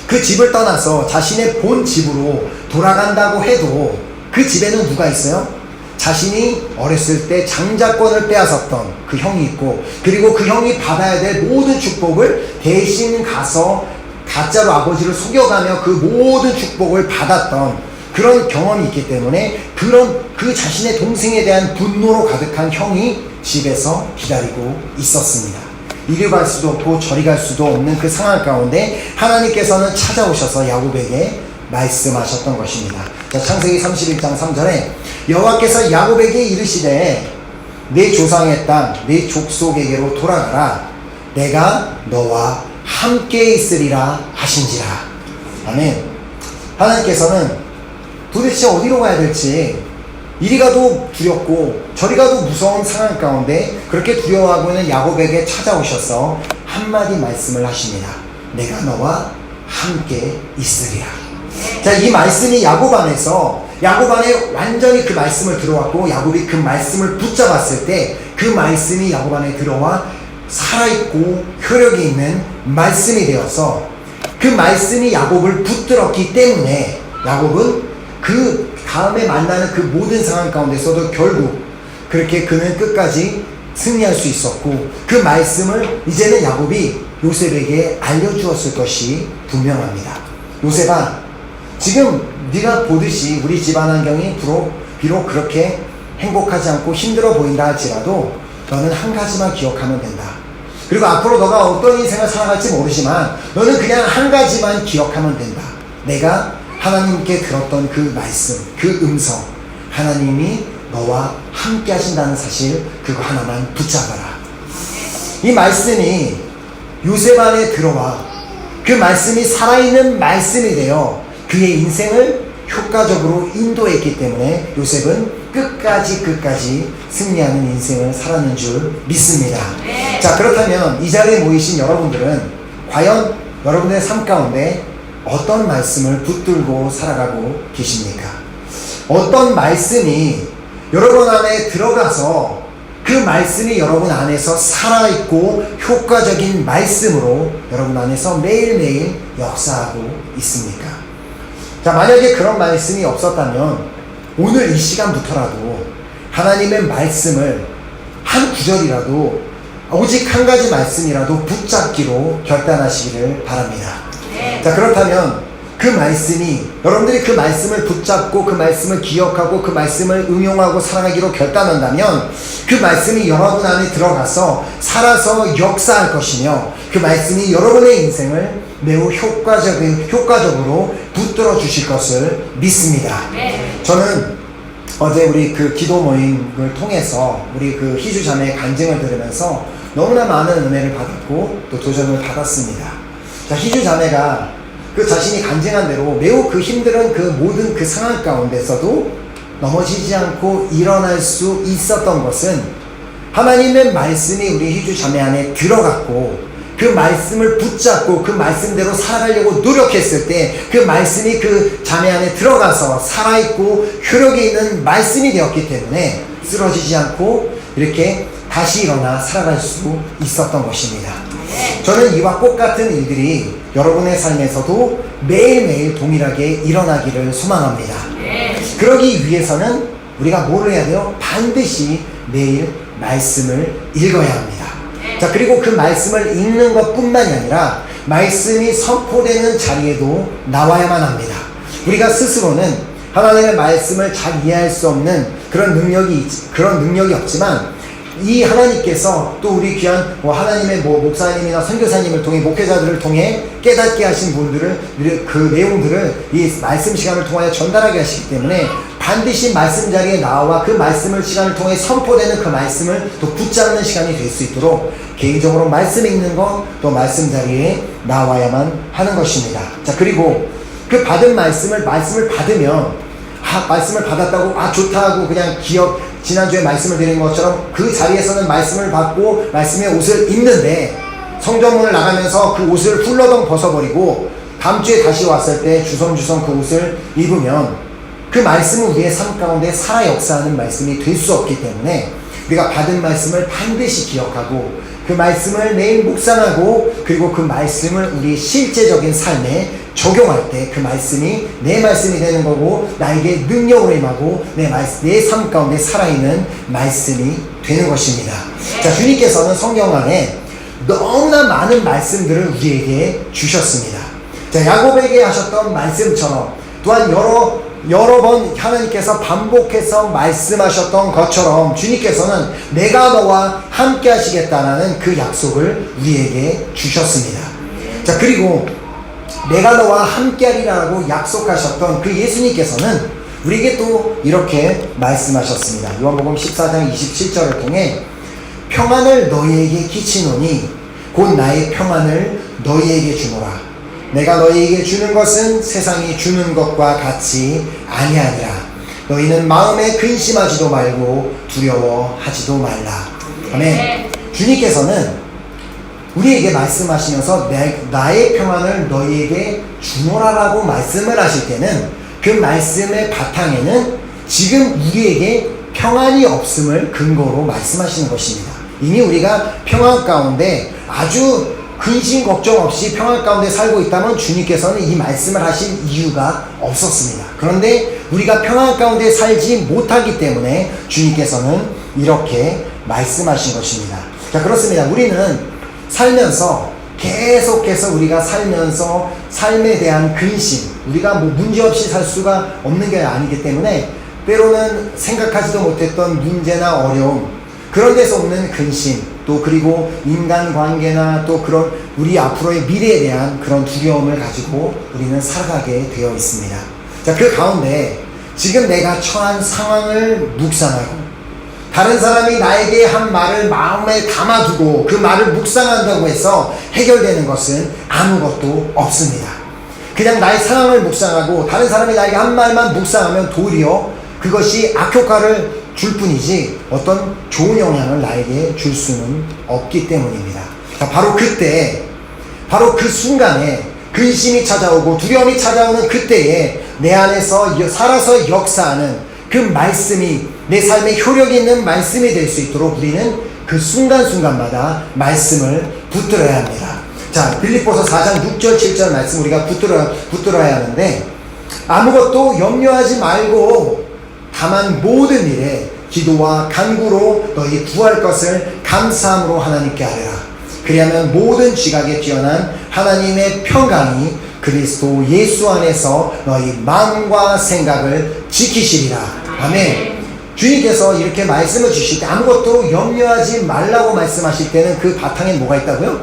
그 집을 떠나서 자신의 본 집으로 돌아간다고 해도 그 집에는 누가 있어요? 자신이 어렸을 때 장자권을 빼앗았던 그 형이 있고, 그리고 그 형이 받아야 될 모든 축복을 대신 가서 가짜로 아버지를 속여가며 그 모든 축복을 받았던 그런 경험이 있기 때문에 그 자신의 동생에 대한 분노로 가득한 형이 집에서 기다리고 있었습니다. 이리 갈 수도 없고 저리 갈 수도 없는 그 상황 가운데 하나님께서는 찾아오셔서 야곱에게 말씀하셨던 것입니다. 자, 창세기 31장 3절에 여호와께서 야곱에게 이르시되 내 조상의 땅 내 족속에게로 돌아가라. 내가 너와 함께 있으리라 하신지라. 아멘. 하나님께서는 도대체 어디로 가야 될지 이리 가도 두렵고 저리 가도 무서운 상황 가운데 그렇게 두려워하고 있는 야곱에게 찾아오셔서 한마디 말씀을 하십니다. 내가 너와 함께 있으리라. 자, 이 말씀이 야곱 안에 완전히 그 말씀을 들어왔고 야곱이 그 말씀을 붙잡았을 때 그 말씀이 야곱 안에 들어와 살아있고 효력이 있는 말씀이 되어서 그 말씀이 야곱을 붙들었기 때문에 야곱은 그 다음에 만나는 그 모든 상황 가운데서도 결국 그렇게 그는 끝까지 승리할 수 있었고, 그 말씀을 이제는 야곱이 요셉에게 알려주었을 것이 분명합니다. 요셉아, 지금 네가 보듯이 우리 집안 환경이 비록 그렇게 행복하지 않고 힘들어 보인다 할지라도 너는 한 가지만 기억하면 된다. 그리고 앞으로 너가 어떤 인생을 살아갈지 모르지만 너는 그냥 한 가지만 기억하면 된다. 내가 하나님께 들었던 그 말씀, 그 음성, 하나님이 너와 함께 하신다는 사실, 그거 하나만 붙잡아라. 이 말씀이 요셉 안에 들어와 그 말씀이 살아있는 말씀이 되어 그의 인생을 효과적으로 인도했기 때문에 요셉은 끝까지 승리하는 인생을 살았는 줄 믿습니다. 자, 그렇다면 이 자리에 모이신 여러분들은 과연 여러분의 삶 가운데 어떤 말씀을 붙들고 살아가고 계십니까? 어떤 말씀이 여러분 안에 들어가서 그 말씀이 여러분 안에서 살아있고 효과적인 말씀으로 여러분 안에서 매일매일 역사하고 있습니까? 자, 만약에 그런 말씀이 없었다면 오늘 이 시간부터라도 하나님의 말씀을 한 구절이라도, 오직 한 가지 말씀이라도 붙잡기로 결단하시기를 바랍니다. 자, 그렇다면 그 말씀이, 여러분들이 그 말씀을 붙잡고 그 말씀을 기억하고 그 말씀을 응용하고 살아가기로 결단한다면 그 말씀이 여러분 안에 들어가서 살아서 역사할 것이며 그 말씀이 여러분의 인생을 매우 효과적으로 붙들어 주실 것을 믿습니다. 저는 어제 우리 그 기도 모임을 통해서 우리 그 희주 자매의 간증을 들으면서 너무나 많은 은혜를 받았고 또 도전을 받았습니다. 자, 희주 자매가 그 자신이 간증한 대로 매우 그 힘든 그 모든 그 상황 가운데서도 넘어지지 않고 일어날 수 있었던 것은 하나님의 말씀이 우리 희주 자매 안에 들어갔고 그 말씀을 붙잡고 그 말씀대로 살아가려고 노력했을 때 그 말씀이 그 자매 안에 들어가서 살아있고 효력이 있는 말씀이 되었기 때문에 쓰러지지 않고 이렇게 다시 일어나 살아갈 수 있었던 것입니다. 저는 이와 똑같은 일들이 여러분의 삶에서도 매일매일 동일하게 일어나기를 소망합니다. 그러기 위해서는 우리가 뭘 해야 돼요? 반드시 매일 말씀을 읽어야 합니다. 자, 그리고 그 말씀을 읽는 것 뿐만이 아니라 말씀이 선포되는 자리에도 나와야만 합니다. 우리가 스스로는 하나님의 말씀을 잘 이해할 수 없는 그런 능력이 없지만 이 하나님께서 또 우리 귀한 하나님의 목사님이나 선교사님을 통해 목회자들을 통해 깨닫게 하신 분들을 그 내용들을 이 말씀 시간을 통하여 전달하게 하시기 때문에 반드시 말씀 자리에 나와 그 말씀을 시간을 통해 선포되는 그 말씀을 또 붙잡는 시간이 될 수 있도록 개인적으로 말씀 읽는 것 또 말씀 자리에 나와야만 하는 것입니다. 자, 그리고 그 받은 말씀을 받으면 말씀을 받았다고 좋다 하고 그냥 지난주에 말씀을 드린 것처럼 그 자리에서는 말씀을 받고 말씀의 옷을 입는데 성전문을 나가면서 그 옷을 훌러덩 벗어버리고 다음 주에 다시 왔을 때 주섬주섬 그 옷을 입으면 그 말씀은 우리의 삶 가운데 살아 역사하는 말씀이 될 수 없기 때문에 우리가 받은 말씀을 반드시 기억하고 그 말씀을 매일 묵상하고 그리고 그 말씀을 우리 실제적인 삶에 적용할 때 그 말씀이 내 말씀이 되는 거고 나에게 능력으로 임하고 내 삶 가운데 살아있는 말씀이 되는 것입니다. 자, 주님께서는 성경 안에 너무나 많은 말씀들을 우리에게 주셨습니다. 자, 야곱에게 하셨던 말씀처럼 또한 여러 번 하나님께서 반복해서 말씀하셨던 것처럼 주님께서는 내가 너와 함께 하시겠다라는 그 약속을 우리에게 주셨습니다. 자, 그리고 내가 너와 함께 하리라고 약속하셨던 그 예수님께서는 우리에게 또 이렇게 말씀하셨습니다. 요한복음 14장 27절을 통해 평안을 너희에게 끼치노니 곧 나의 평안을 너희에게 주노라. 내가 너희에게 주는 것은 세상이 주는 것과 같이 아니하니라. 너희는 마음에 근심하지도 말고 두려워하지도 말라. 아멘. 주님께서는 우리에게 말씀하시면서 나의 평안을 너희에게 주노라라고 말씀을 하실 때는 그 말씀의 바탕에는 지금 우리에게 평안이 없음을 근거로 말씀하시는 것입니다. 이미 우리가 평안 가운데 아주 근심 걱정 없이 평안 가운데 살고 있다면 주님께서는 이 말씀을 하신 이유가 없었습니다. 그런데 우리가 평안 가운데 살지 못하기 때문에 주님께서는 이렇게 말씀하신 것입니다. 자, 그렇습니다. 우리는 살면서 계속해서 우리가 살면서 삶에 대한 근심, 우리가 문제없이 살 수가 없는 게 아니기 때문에 때로는 생각하지도 못했던 문제나 어려움, 그런 데서 오는 근심, 또 그리고 인간관계나 또 그런 우리 앞으로의 미래에 대한 그런 두려움을 가지고 우리는 살아가게 되어 있습니다. 자, 그 가운데 지금 내가 처한 상황을 묵상하고 다른 사람이 나에게 한 말을 마음에 담아두고 그 말을 묵상한다고 해서 해결되는 것은 아무것도 없습니다. 그냥 나의 상황을 묵상하고 다른 사람이 나에게 한 말만 묵상하면 도리어 그것이 악효과를 줄 뿐이지 어떤 좋은 영향을 나에게 줄 수는 없기 때문입니다. 자, 바로 그때, 바로 그 순간에 근심이 찾아오고 두려움이 찾아오는 그때에 내 안에서 살아서 역사하는 그 말씀이 내 삶에 효력 있는 말씀이 될 수 있도록 우리는 그 순간순간마다 말씀을 붙들어야 합니다. 자, 빌립보서 4장 6절 7절 말씀 우리가 붙들어야 하는데 아무것도 염려하지 말고 다만 모든 일에 기도와 간구로 너희 구할 것을 감사함으로 하나님께 아뢰라. 그리하면 모든 지각에 뛰어난 하나님의 평강이 그리스도 예수 안에서 너희 마음과 생각을 지키시리라. 아멘. 주님께서 이렇게 말씀을 주실 때 아무것도 염려하지 말라고 말씀하실 때는 그 바탕에 뭐가 있다고요?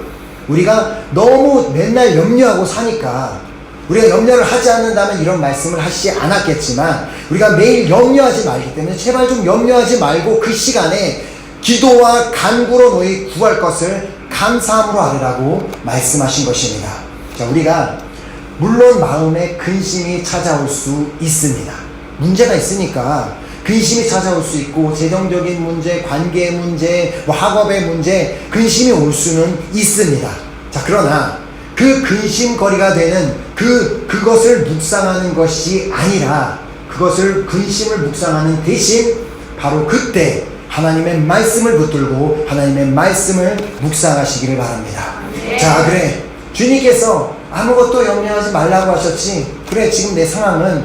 우리가 너무 맨날 염려하고 사니까 우리가 염려를 하지 않는다면 이런 말씀을 하시지 않았겠지만 우리가 매일 염려하지 말기 때문에 제발 좀 염려하지 말고 그 시간에 기도와 간구로 너희 구할 것을 감사함으로 아뢰라고 말씀하신 것입니다. 자, 우리가 물론 마음에 근심이 찾아올 수 있습니다. 문제가 있으니까 근심이 찾아올 수 있고 재정적인 문제, 관계의 문제, 학업의 문제, 근심이 올 수는 있습니다. 자, 그러나 그 근심거리가 되는 그것을 묵상하는 것이 아니라 그것을 근심을 묵상하는 대신 바로 그때 하나님의 말씀을 붙들고 하나님의 말씀을 묵상하시기를 바랍니다. 자, 그래. 주님께서 아무것도 염려하지 말라고 하셨지. 그래, 지금 내 상황은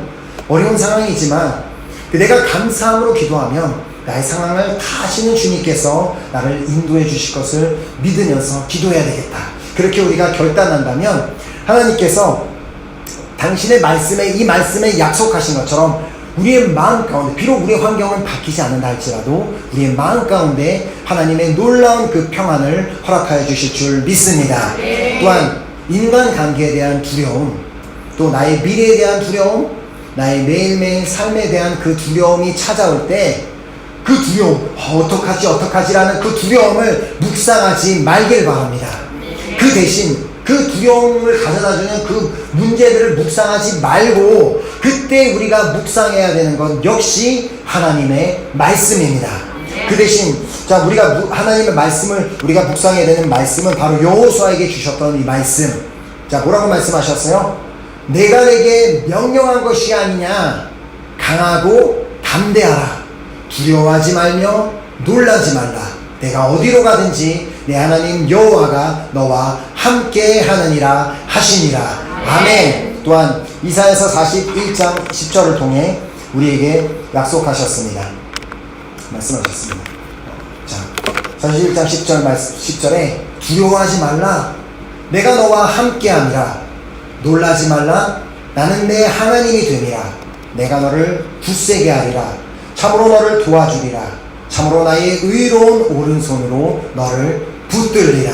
어려운 상황이지만 내가 감사함으로 기도하면 나의 상황을 다 아시는 주님께서 나를 인도해 주실 것을 믿으면서 기도해야 되겠다. 그렇게 우리가 결단한다면 하나님께서 당신의 말씀에 이 말씀에 약속하신 것처럼 우리의 마음 가운데, 비록 우리의 환경은 바뀌지 않는다 할지라도 우리의 마음 가운데 하나님의 놀라운 그 평안을 허락하여 주실 줄 믿습니다. 또한 인간관계에 대한 두려움, 또 나의 미래에 대한 두려움, 나의 매일매일 삶에 대한 그 두려움이 찾아올 때 그 두려움, 어떡하지라는 그 두려움을 묵상하지 말길 바랍니다. 그 대신 그 두려움을 가져다주는 그 문제들을 묵상하지 말고 그때 우리가 묵상해야 되는 건 역시 하나님의 말씀입니다. 그 대신 자, 우리가 하나님의 말씀을 우리가 묵상해야 되는 말씀은 바로 여호수아에게 주셨던 이 말씀. 자, 뭐라고 말씀하셨어요? 내가 내게 명령한 것이 아니냐. 강하고 담대하라. 두려워하지 말며 놀라지 말라. 내가 어디로 가든지 내 하나님 여호와가 너와 함께 하느니라 하시니라. 아멘. 또한 이사야서 41장 10절을 통해 우리에게 약속하셨습니다. 말씀하셨습니다. 자, 41장 10절에 두려워하지 말라. 내가 너와 함께 하니라. 놀라지 말라. 나는 내 하나님이 되니라. 내가 너를 굳세게 하리라. 참으로 너를 도와주리라. 참으로 나의 의로운 오른손으로 너를 붙들리라.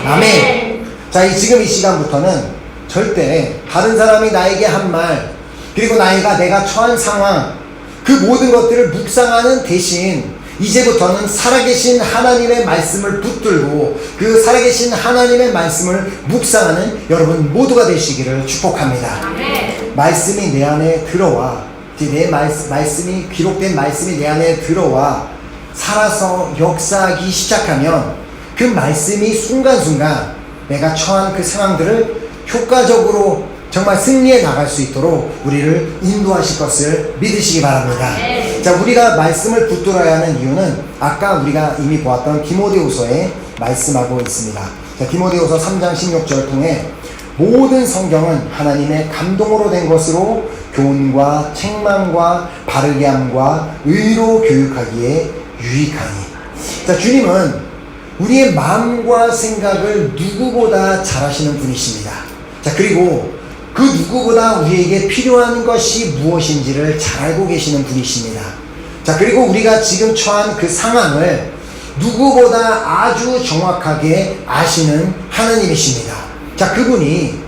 아멘. 자, 지금 이 시간부터는 절대 다른 사람이 나에게 한 말, 그리고 내가 처한 상황, 그 모든 것들을 묵상하는 대신 이제부터는 살아계신 하나님의 말씀을 붙들고 그 살아계신 하나님의 말씀을 묵상하는 여러분 모두가 되시기를 축복합니다. 아멘. 말씀이 내 안에 들어와, 내 말씀이 기록된 말씀이 내 안에 들어와 살아서 역사하기 시작하면 그 말씀이 순간순간 내가 처한 그 상황들을 효과적으로 정말 승리해 나갈 수 있도록 우리를 인도하실 것을 믿으시기 바랍니다. 자, 우리가 말씀을 붙들어야 하는 이유는 아까 우리가 이미 보았던 디모데후서에 말씀하고 있습니다. 자, 디모데후서 3장 16절 통해 모든 성경은 하나님의 감동으로 된 것으로 교훈과 책망과 바르게 함과 의로 교육하기에 유익하니. 자, 주님은 우리의 마음과 생각을 누구보다 잘 아시는 분이십니다. 자, 그리고 그 누구보다 우리에게 필요한 것이 무엇인지를 잘 알고 계시는 분이십니다. 자, 그리고 우리가 지금 처한 그 상황을 누구보다 아주 정확하게 아시는 하나님이십니다. 자, 그분이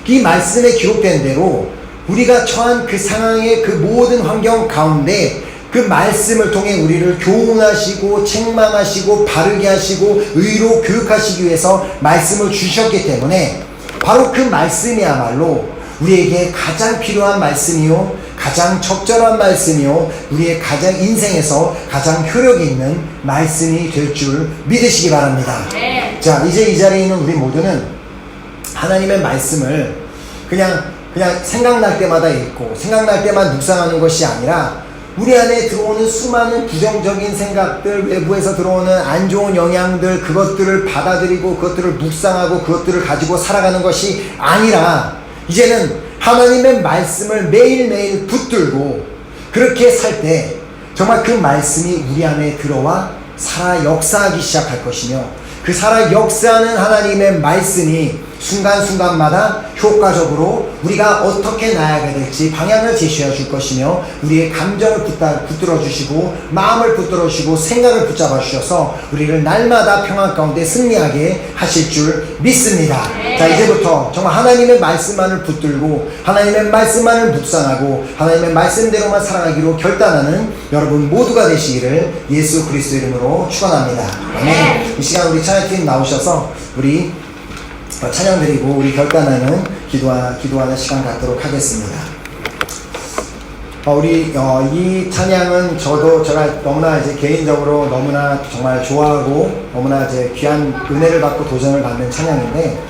이 말씀에 기록된 대로 우리가 처한 그 상황의 그 모든 환경 가운데 그 말씀을 통해 우리를 교훈하시고 책망하시고 바르게 하시고 의로 교육하시기 위해서 말씀을 주셨기 때문에 바로 그 말씀이야말로 우리에게 가장 필요한 말씀이요, 가장 적절한 말씀이요, 우리의 가장 인생에서 가장 효력 있는 말씀이 될 줄 믿으시기 바랍니다. 자, 이제 이 자리에 있는 우리 모두는 하나님의 말씀을 그냥 생각날 때마다 읽고 생각날 때만 묵상하는 것이 아니라 우리 안에 들어오는 수많은 부정적인 생각들, 외부에서 들어오는 안 좋은 영향들, 그것들을 받아들이고 그것들을 묵상하고 그것들을 가지고 살아가는 것이 아니라 이제는 하나님의 말씀을 매일매일 붙들고 그렇게 살 때 정말 그 말씀이 우리 안에 들어와 살아 역사하기 시작할 것이며 그 살아 역사하는 하나님의 말씀이 순간순간마다 효과적으로 우리가 어떻게 나아가야 될지 방향을 제시해 줄 것이며 우리의 감정을 붙들어 주시고 마음을 붙들어 주시고 생각을 붙잡아 주셔서 우리를 날마다 평안 가운데 승리하게 하실 줄 믿습니다. 자, 이제부터 정말 하나님의 말씀만을 붙들고 하나님의 말씀만을 묵상하고 하나님의 말씀대로만 살아가기로 결단하는 여러분 모두가 되시기를 예수 그리스도 이름으로 축원합니다. 아멘. 이 시간 우리 찬양팀 나오셔서 우리 찬양 드리고 우리 결단하는 기도하는 시간 갖도록 하겠습니다. 이 찬양은 제가 너무나 이제 개인적으로 너무나 정말 좋아하고 너무나 이제 귀한 은혜를 받고 도전을 받는 찬양인데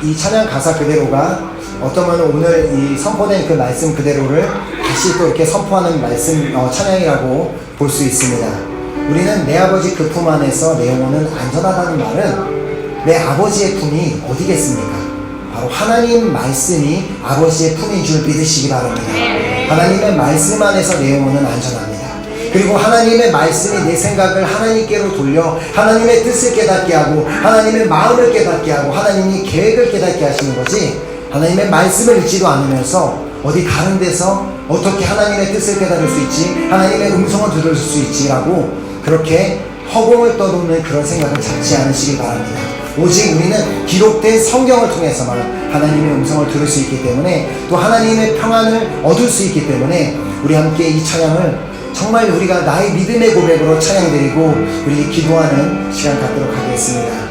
이 찬양 가사 그대로가 어쩌면 오늘 이 선포된 그 말씀 그대로를 다시 또 이렇게 선포하는 찬양이라고 볼 수 있습니다. 우리는 내 아버지 그 품 안에서 내 영혼은 안전하다는 말은 내 아버지의 품이 어디겠습니까? 바로 하나님 말씀이 아버지의 품인 줄 믿으시기 바랍니다. 하나님의 말씀 안에서 내 영혼은 안전합니다. 그리고 하나님의 말씀이 내 생각을 하나님께로 돌려 하나님의 뜻을 깨닫게 하고 하나님의 마음을 깨닫게 하고 하나님이 계획을 깨닫게 하시는 거지 하나님의 말씀을 읽지도 않으면서 어디 다른 데서 어떻게 하나님의 뜻을 깨달을 수 있지, 하나님의 음성을 들을 수 있지라고 그렇게 허공을 떠도는 그런 생각을 갖지 않으시길 바랍니다. 오직 우리는 기록된 성경을 통해서만 하나님의 음성을 들을 수 있기 때문에, 또 하나님의 평안을 얻을 수 있기 때문에 우리 함께 이 찬양을 정말 우리가 나의 믿음의 고백으로 찬양드리고 우리 기도하는 시간 갖도록 하겠습니다.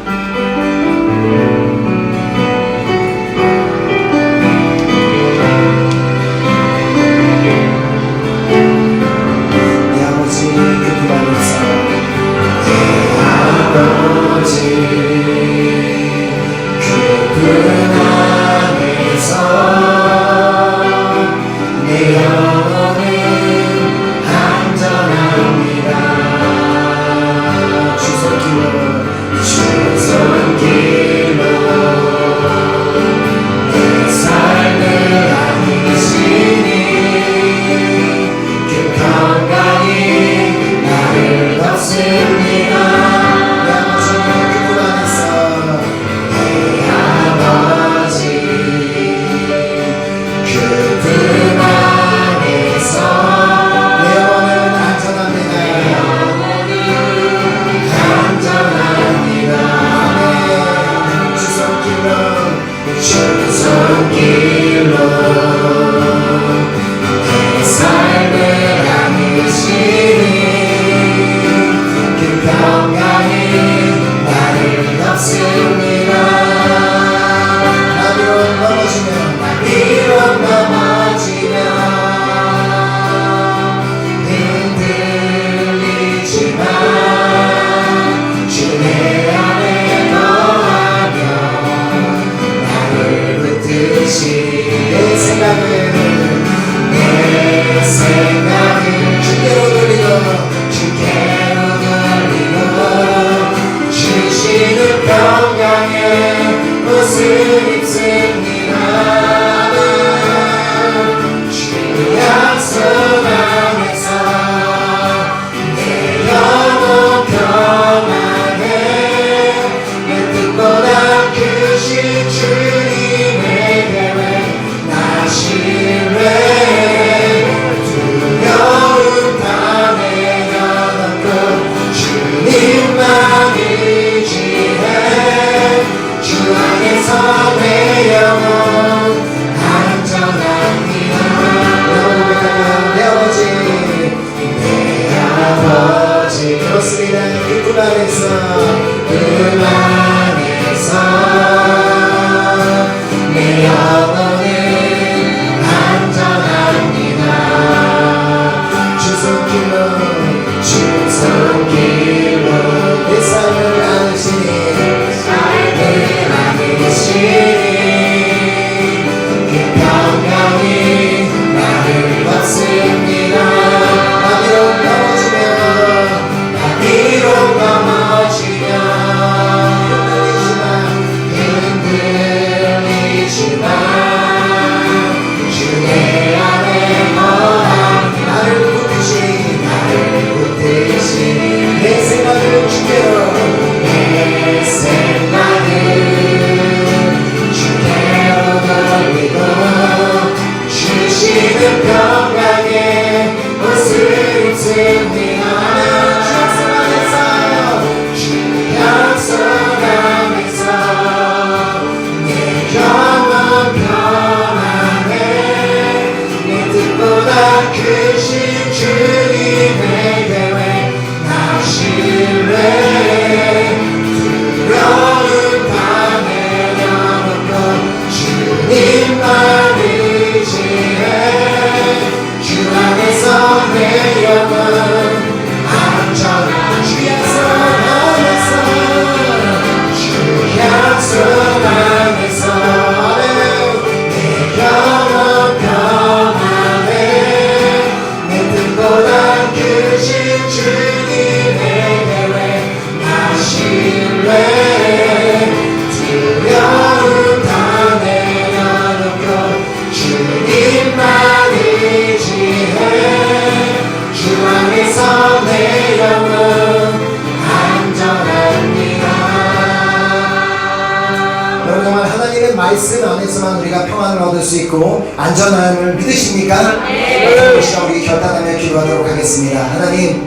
하나님의 말씀 안에서만 우리가 평안을 얻을 수 있고 안전함을 믿으십니까? 이 시간 우리 결단하며 기도하도록 하겠습니다. 하나님,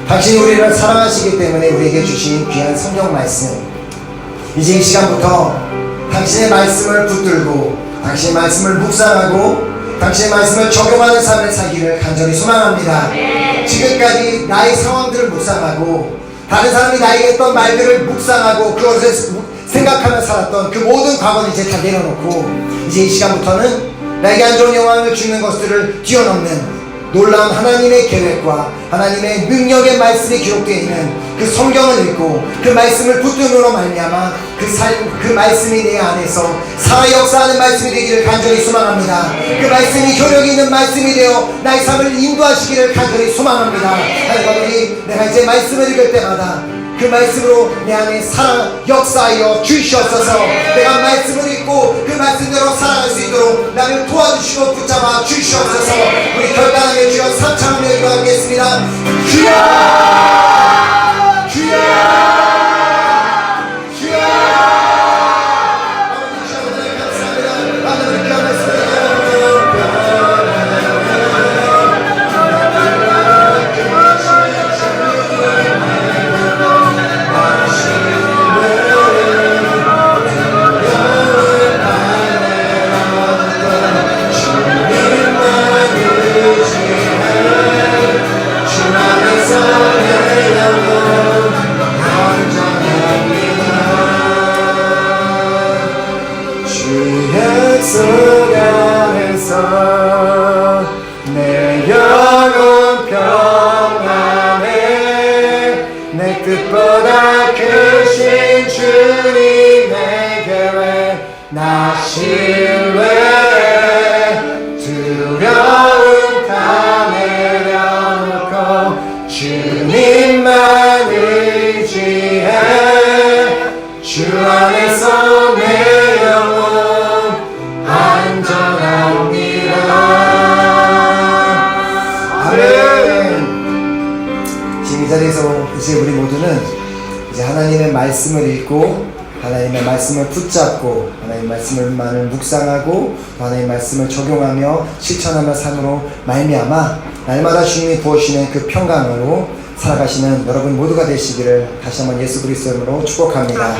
당신이 우리를 사랑하시기 때문에 우리에게 주신 귀한 성경 말씀, 이제 이 시간부터 당신의 말씀을 붙들고 당신의 말씀을 묵상하고 당신의 말씀을 적용하는 삶을 살기를 간절히 소망합니다. 지금까지 나의 상황들을 묵상하고 다른 사람이 나에게 했던 말들을 묵상하고 그것을 생각하며 살았던 그 모든 과거는 이제 다 내려놓고 이제 이 시간부터는 나에게 안 좋은 영향을 주는 것들을 뛰어넘는 놀라운 하나님의 계획과 하나님의 능력의 말씀이 기록되어 있는 그 성경을 읽고 그 말씀을 붙들므로 말미암아 그 말씀이 내 안에서 살아 역사하는 말씀이 되기를 간절히 소망합니다. 그 말씀이 효력이 있는 말씀이 되어 나의 삶을 인도하시기를 간절히 소망합니다. 하나님, 내가 이제 말씀을 읽을 때마다 그 말씀으로 내 안에 살아 역사하여 주시옵소서. 내가 말씀을 읽고 그 말씀대로 살아갈 수 있도록 나를 도와주시고 붙잡아 주시옵소서. 우리 결단하며 주여 삼창하며 기도하겠습니다. 주여, 주여, 주여. 아버지 주여 감사합니다. 하나님 귀한 말씀 속 안에서 내 영혼 평안해. 내 뜻보다 크신 주님의 계획 나 신뢰해. 두려움 다 내려놓고 주님만 의지해. 주 안에서 내 영혼 안전합니다. 아멘. 지금 이 자리에서 이제 우리 모두는 이제 하나님의 말씀을 읽고 하나님의 말씀을 붙잡고 하나님의 말씀을만을 묵상하고 하나님의 말씀을 적용하며 실천하며 삶으로 말미암아 날마다 주님이 부어주시는 그 평강으로 살아가시는 여러분 모두가 되시기를 다시 한번 예수 그리스도 이름으로 축복합니다.